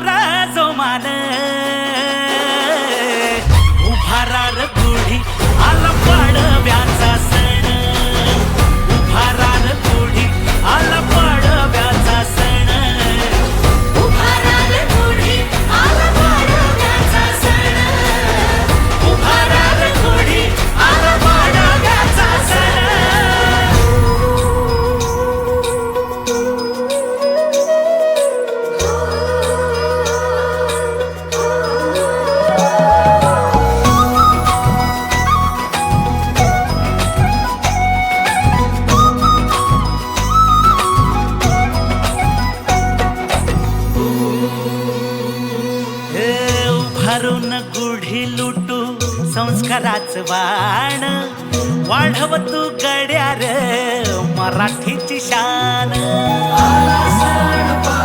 रा जोमान उभारा र गुढी आला पाडव्याचा सण उभारा र गुढी आला पाडव्याचा सण उभारा रे गुढी आला पाडव्याचा सण उभारा र गुढी आला पाडव्याचा सण उभारून गुढी लुटू संस्काराचं वाण वाढव तू गड्या रे मराठीची शान आला सण